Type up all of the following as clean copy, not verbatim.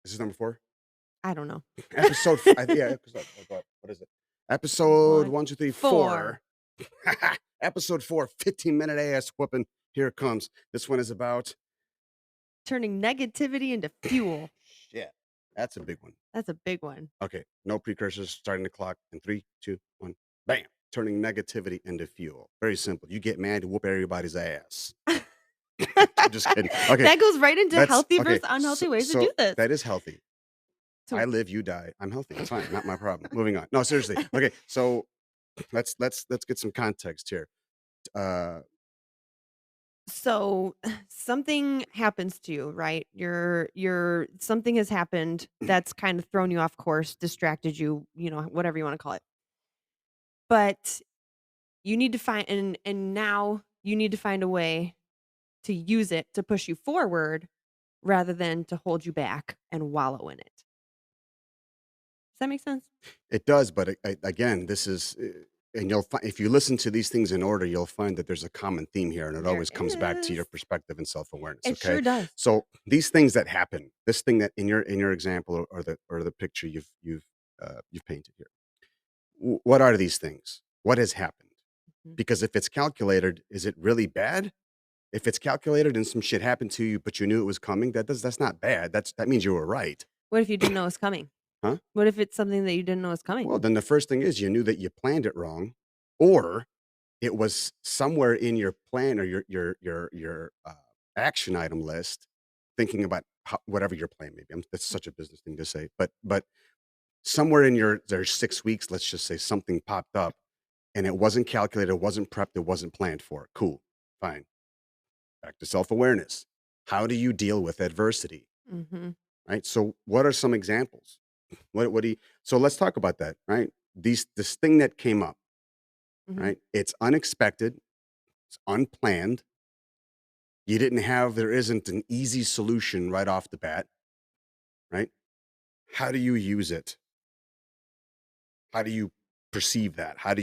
Is this number 4? I don't know. Yeah, what is it? Episode One, 1, 2, 3, four. 4. Episode 4, 15-minute ass whooping. Here it comes. This one is about Turning negativity into fuel. shit. That's a big one. That's a big one. Okay, no precursors, starting the clock in 3, 2, 1. Bam. Turning negativity into fuel. Very simple. You get mad to whoop everybody's ass. I'm just kidding. Okay, That goes right into that's healthy okay. versus unhealthy ways to So do this. that is healthy. So I live, you die. I'm healthy. It's fine. Not my problem. Moving on. No, seriously. Okay, so let's get some context here. Uh, so something happens to you, right? You're something has happened that's kind of thrown you off course, distracted you, whatever you want to call it. But you need to find and now you need to find a way to use it to push you forward rather than to hold you back and wallow in it. Does that make sense? it does, but again, this is, and you'll find if you listen to these things in order, you'll find that there's a common theme here, and it There always comes back to your is. perspective and self awareness. It Okay, sure does. so these things that happen, this thing that in your example or the picture you've painted here, what are these things? What has happened? Mhm. Because if it's calculated, is it really bad? If it's calculated and some shit happened to you, but you knew it was coming, that's not bad. That means you were right, What if you didn't know it was coming? huh? What if it's something that you didn't know was coming? Well, then the first thing is you knew that you planned it wrong, or it was somewhere in your plan or your action item list, thinking about whatever your plan may be. That's such a business thing to say, but somewhere in there's 6 weeks. Let's just say something popped up, and it wasn't calculated, it wasn't prepped, it wasn't planned for. Cool, fine. Back to self awareness. How do you deal with adversity? Mhm. Right. So, what are some examples? What do you? So let's talk about that. Right. This thing that came up. Mhm. Right. It's unexpected. It's unplanned. There isn't an easy solution right off the bat, right? How do you use it? How do you perceive that? How do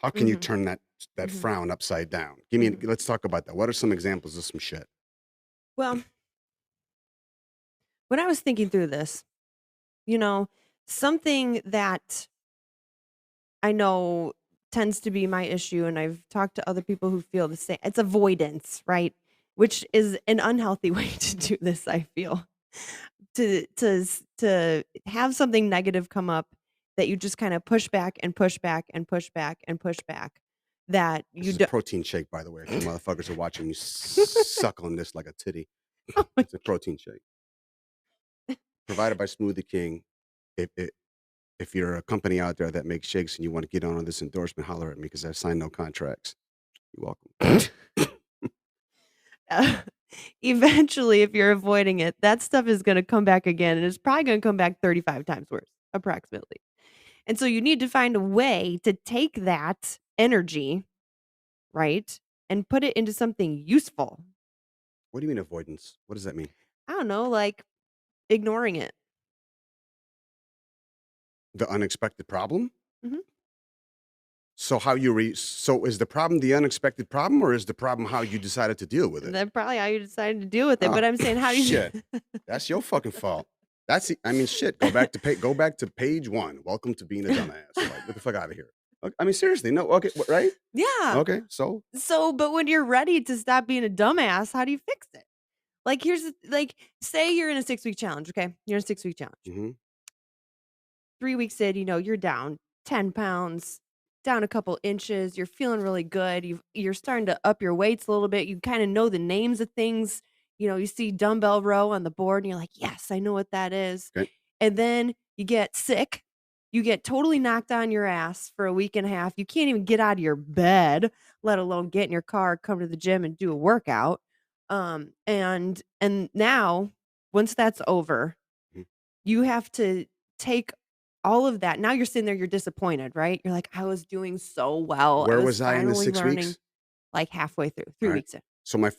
how can you Mhm. turn that Mhm. frown upside down? Mhm. Let's talk about that. What are some examples of some shit? Well, when I was thinking through this, you know, something that I know tends to be my issue, and I've talked to other people who feel the same. It's avoidance, right? Which is an unhealthy way to do this, I feel. To have something negative come up that you just kind of push back and push back and push back and push back that This you is a do. protein shake, by the way. If you motherfuckers are watching me suck on this like a titty, Oh my it's a protein shake provided by Smoothie King. If if you're a company out there that makes shakes and you want to get on this endorsement, holler at me because I've signed no contracts. You're welcome. Uh, eventually, if you're avoiding it, that stuff is gonna come back again, and it's probably gonna come back 35 times worse, approximately. And so you need to find a way to take that energy, right, and put it into something useful. What do you mean avoidance? What does that mean? I don't know, like ignoring it. The unexpected problem? Mhm. So is the problem the unexpected problem, or is the problem how you decided to deal with it? That's probably how you decided to deal with it, Oh, but I'm saying how do you shit. That's your fucking fault. I mean, shit. Go back to page 1. Welcome to being a dumbass. Like, get the fuck out of here. I mean, seriously. No. Okay. Right. Yeah. Okay. So So, but when you're ready to stop being a dumbass, how do you fix it? Like, like, say you're in a 6-week challenge, okay? You're in a 6-week challenge. mhm. 3 weeks in, you're down 10 pounds, down a couple inches, you're feeling really good, you're starting to up your weights a little bit, you kinda know the names of things, you see dumbbell row on the board, and you're like, "Yes, I know what that is." Okay. And then you get sick, you get totally knocked on your ass for a week and a half, you can't even get out of your bed, let alone get in your car, come to the gym, and do a workout, and now, once that's over, Mhm. you have to take all of that. Now you're sitting there, you're disappointed, right? You're like, "I was doing so well. I Where was was I in the finally 6 learning," weeks? like, halfway through, 3 All right. weeks in. So my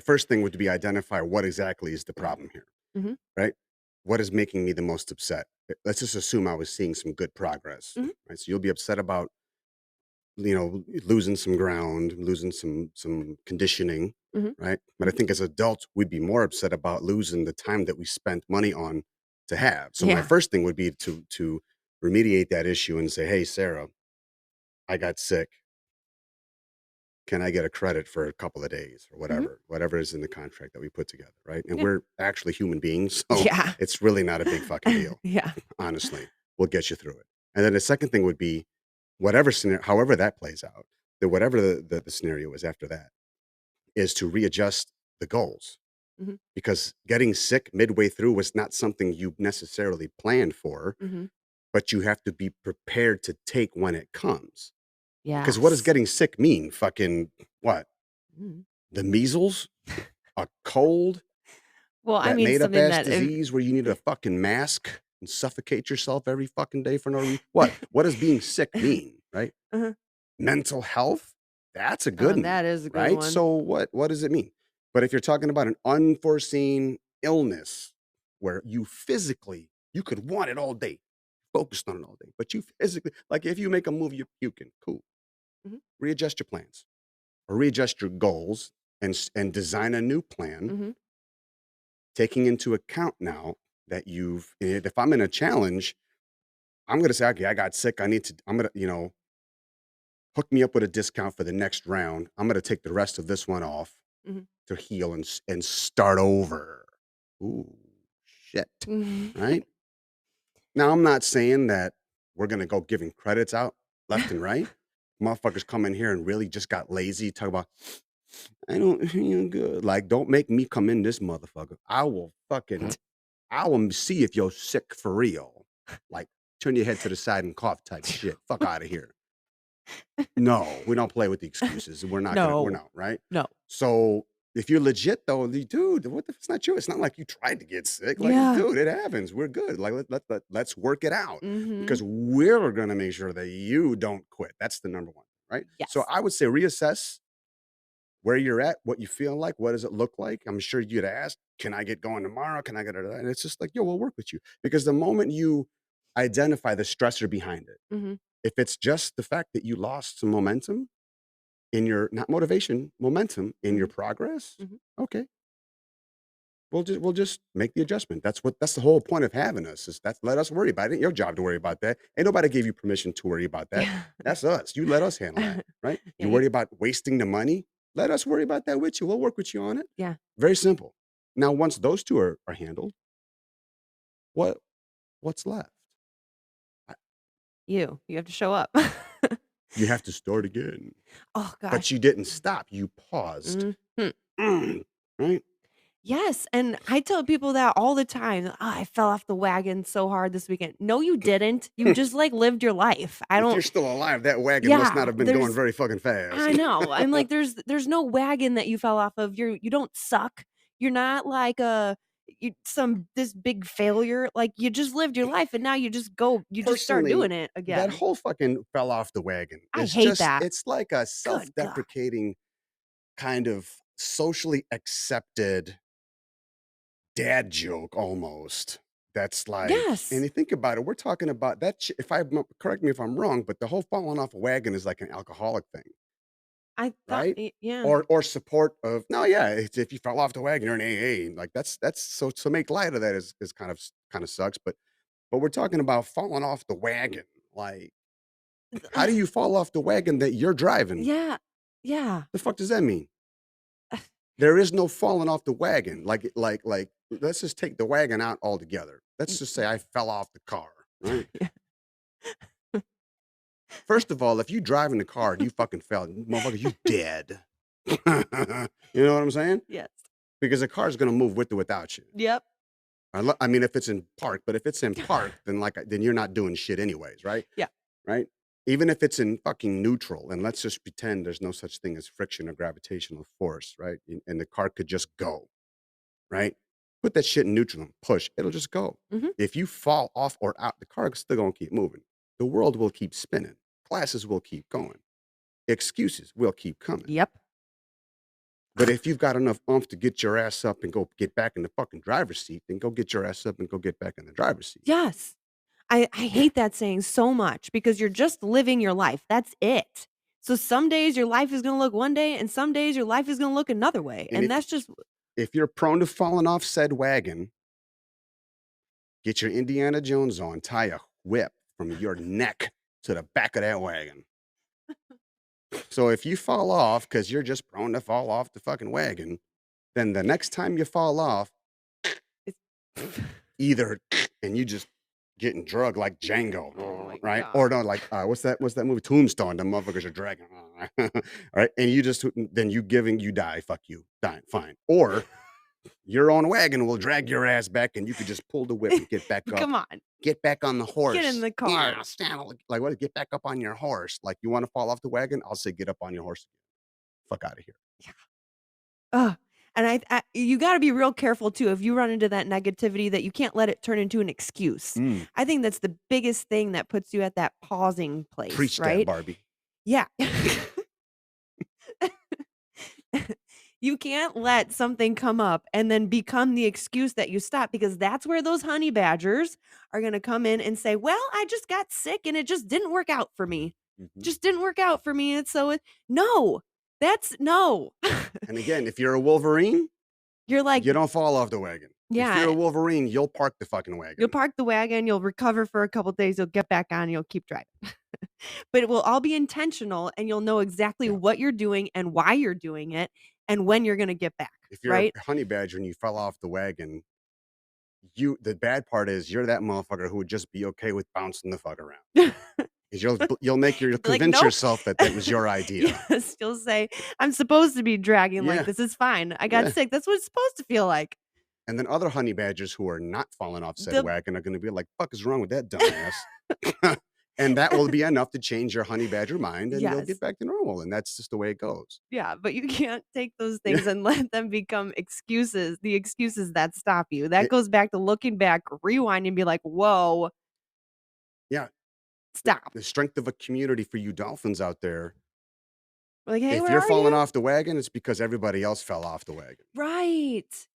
first thing would be identify what exactly is the problem here. Mhm, Right? What is making me the most upset? Let's just assume I was seeing some good progress. mhm, Right. So you'll be upset about losing some ground, losing some conditioning, mhm, right? But I mhm. think as adults, we'd be more upset about losing the time that we spent money on to have. So my Yeah. first thing would be to remediate that issue and say, "Hey, Sarah, I got sick. Can I get a credit for a couple of days or Mhm. whatever is in the contract that we put together, right?" And Yeah. we're actually human beings, so Yeah. it's really not a big fucking deal, Yeah. honestly. We'll get you through it. And then the second thing would be whatever scenario, however that plays out, that whatever the scenario is after that, is to readjust the goals Mhm. because getting sick midway through was not something you necessarily planned for, Mhm. but you have to be prepared to take when it comes. Because what does Yes. getting sick mean? Fucking what? Mhm. The measles? A cold? Well, I That mean, made up something ass that if disease where you need a fucking mask and suffocate yourself every fucking day for no reason? What? What does being sick mean, right? Uh-huh. Mental health? That's a Oh, good one, that is a good right? one. So what does it mean? But if you're talking about an unforeseen illness where you could want it all day, focused on it all day, but you physically like if you make a movie, you're puking, cool. Mhm. Readjust your plans or readjust your goals and design a new plan, Mhm. taking into account now that if I'm in a challenge, I'm gonna say, okay, I got sick. I'm gonna, hook me up with a discount for the next round. I'm gonna take the rest of this one off Mhm. to heal and start over. Ooh, shit. Mhm. Right? Now I'm not saying that we're gonna go giving credits out left and right. Motherfuckers come in here and really just got lazy, talk about I don't feel good. Like, don't make me come in this motherfucker. I will see if you're sick for real. Like, turn your head to the side and cough type shit. Fuck out of here. No, we don't play with the excuses. We're No. not, right? No. So if you're legit though, dude, what if it's not you? It's not like you tried to get sick. Like, Yeah. dude, it happens. We're good. Like, let's work it out Mhm. because we're gonna make sure that you don't quit. That's the number one, right? So Yes. I would say reassess where you're at, what you feel like, what does it look like? I'm sure you'd ask, can I get going tomorrow? Can I get it? And it's just like, yo, we'll work with you. Because the moment you identify the stressor behind it, Mhm. if it's just the fact that you lost some momentum in your, not motivation, momentum in your Mhm. progress, Mhm. okay, we'll just make the adjustment. That's the whole point of having us is that's let us worry about it. Ain't your job to worry about that. Ain't nobody gave you permission to worry about that. Yeah. That's us. You let us handle that, right? Yeah, You worry about wasting the money. Let us worry about that with you. We'll work with you on it. yeah. Very simple. Now, once those two are handled, what what's left? I- You have to show up. You have to start again. Oh But gosh. you didn't stop. You paused. Mhm. Right? Yes, and I tell people that all the time. "Oh, I fell off the wagon so hard this weekend." No, you didn't. You just, like, lived your life. I If you're don't still alive, that wagon must not Yeah, have been going there's very fucking fast. I know. I'm like, there's no wagon that you fell off of. You don't suck. You're not like this big failure. Like you just lived your life and now you just start Personally, doing it that again. whole fucking fell off the wagon. I hate that. It's like a Good God. self-deprecating kind of socially accepted dad joke almost. That's like, and Yes. you think about it, we're talking about that. If correct me if I'm wrong, but the whole falling off a wagon is like an alcoholic thing, I thought right? yeah. Or support of no, yeah. It's if you fell off the wagon, you're an AA. Like that's so make light of that is kind of sucks. But we're talking about falling off the wagon. Like, how do you fall off the wagon that you're driving? Yeah. Yeah. The fuck does that mean? There is no falling off the wagon. Like, let's just take the wagon out altogether. Let's just say I fell off the car, right? First of all, if you drive in the car and you fucking fell, motherfucker, you dead. You know what I'm saying? Yes. Because the car's gonna move with or without you. Yep. I mean, if it's in park, but if it's in park, then you're not doing shit anyways, right? Yeah. Right? Even if it's in fucking neutral, and let's just pretend there's no such thing as friction or gravitational force, right? And the car could just go, right? Put that shit in neutral and push, it'll just go. Mhm. If you fall off or out, the car is still gonna keep moving. The world will keep spinning. Classes will keep going. Excuses will keep coming. Yep. But if you've got enough oomph to get your ass up and go get back in the fucking driver's seat, then go get your ass up and go get back in the driver's seat. Yes. I hate that saying so much because you're just living your life. That's it. So some days your life is gonna look one day and some days your life is gonna look another way. And And that's just if you're prone to falling off said wagon, Get your Indiana Jones on, tie a whip from your neck to the back of that wagon. So if you fall off because you're just prone to fall off the fucking wagon, then the next time you fall off, It's either and you just getting drugged like Django, Oh my right? Or god. no, like what's that movie? Tombstone. The motherfuckers are dragging, right? And you just then you die. Fuck you, die, fine. Or your own wagon will drag your ass back, and you could just pull the whip and get back up. Come on. Get back on the Get in horse. the Yeah, car. stand like what? Get back up on your horse. Like you want to fall off the wagon? I'll say get up on your horse. Fuck out of here. Ugh, and I you gotta be real careful too if you run into that negativity that you can't let it turn into an excuse. Mm, I think that's the biggest thing that puts you at that pausing place, preach that, right? Barbie. Yeah. You can't let something come up and then become the excuse that you stop because that's where those honey badgers are gonna come in and say, "Well, I just got sick and it just didn't work out for me. Mhm. Just didn't work out for me." And so no. That's no. And again, if you're a Wolverine, You're like, you don't fall off the wagon. If you're yeah, a Wolverine, you'll park the fucking you'll wagon. park the wagon, you'll recover for a couple days, you'll get back on, you'll keep driving. But it will all be intentional and you'll know exactly Yeah. what you're doing and why you're doing it and when you're gonna get back, If you're right? a honey badger and you fell off the wagon, the bad part is you're that motherfucker who would just be okay with bouncing the fuck around. 'Cause you'll Like, convince "Nope." yourself that that was your idea. Yes, you'll say, "I'm supposed to be dragging like Yeah, this, is fine. I got yeah. sick. That's what it's supposed to feel like." And then other honey badgers who are not falling off said The wagon are gonna be like, "Fuck is wrong with that dumbass?" And that will be enough to change your honey badger mind, and you'll get Yes. back to normal, and that's just the way it goes. Yeah, but you can't take those Yeah. things and let them become excuses, the excuses that stop you. That It goes back to looking back, rewind, and be like, "Whoa, yeah, stop." the strength of a community for you dolphins out there. Like, "Hey, If where you're are falling you?" off the wagon, it's because everybody else fell off the wagon. Right.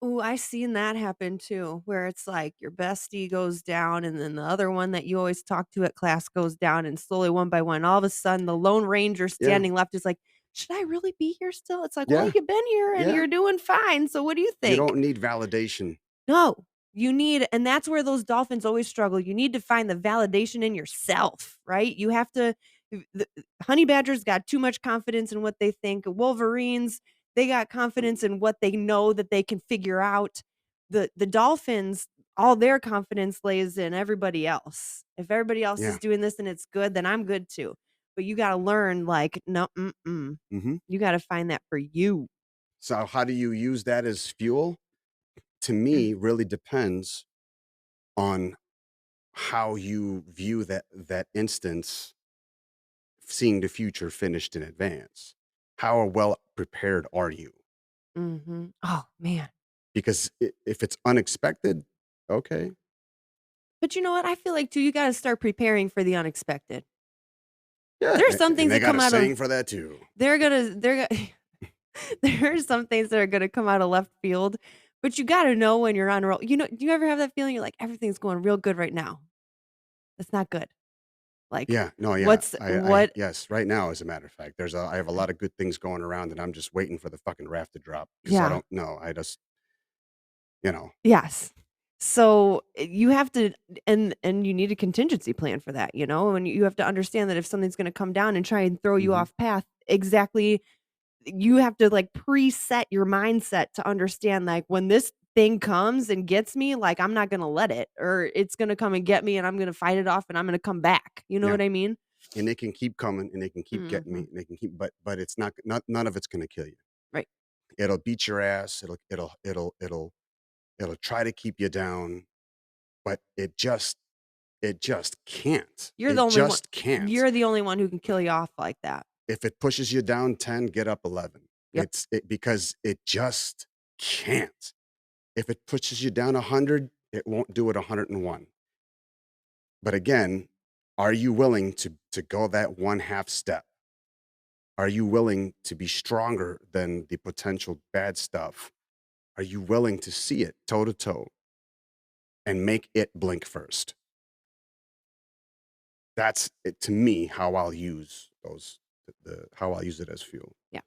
Oh, I seen that happen too, where it's like your bestie goes down and then the other one that you always talk to at class goes down and slowly one by one, all of a sudden the lone ranger Yeah, standing left is like, "Should I really be here still?" It's like, "Well, yeah, you've been here and yeah. you're doing fine. So what do you You think?" don't need validation. No, you need, and that's where those dolphins always struggle. You need to find the validation in yourself, right? You have to the honey badgers got too much confidence in what they think. Wolverines, they got confidence in what they know that they can figure out. The dolphins, all their confidence lays in everybody else. If everybody else Yeah. is doing this and it's good, then I'm good too. But you got to learn like, no, Mhm. you got to find that for you. So how do you use that as fuel? To me, really depends on how you view that instance, seeing the future finished in advance. How well prepared are you? Oh, man. Because if it's unexpected, okay. But you know what? I feel like too, you gotta start preparing for the unexpected. Yeah, There are some and things they that got come a out of saying for that too. they're gonna there are some things that are gonna come out of left field, but you gotta know when you're on a roll. You know, do you ever have that feeling you're like, "Everything's going real good right now." That's not good. Like, Yeah, no, yeah. what's I what yes, right now, as a matter of fact, I have a lot of good things going around, and I'm just waiting for the fucking raft to drop because I Yeah. don't know. I just, you know, Yes. So, you have to, and you need a contingency plan for that, you know, and you have to understand that if something's gonna come down and try and throw you mhm, off path, exactly, you have to, like, preset your mindset to understand, like, when this thing comes and gets me, like, I'm not gonna let it, or it's gonna come and get me, and I'm gonna fight it off, and I'm gonna come back. You know yeah. what I mean? And they can keep coming, and they can keep getting me, Mhm. and they can keep, but it's not none of it's gonna kill you. Right. It'll beat your ass. It'll try to keep you down, but it just can't. You're the It only one just can't. you're the only one who can kill you off like that. If it pushes you down 10, get up 11. Yep. Because it just can't. If it pushes you down 100, it won't do it 101. But again, are you willing to go that one half step? Are you willing to be stronger than the potential bad stuff? Are you willing to see it toe to toe and make it blink first? That's it, to me, how I'll use those how I'll use it as fuel. Yeah.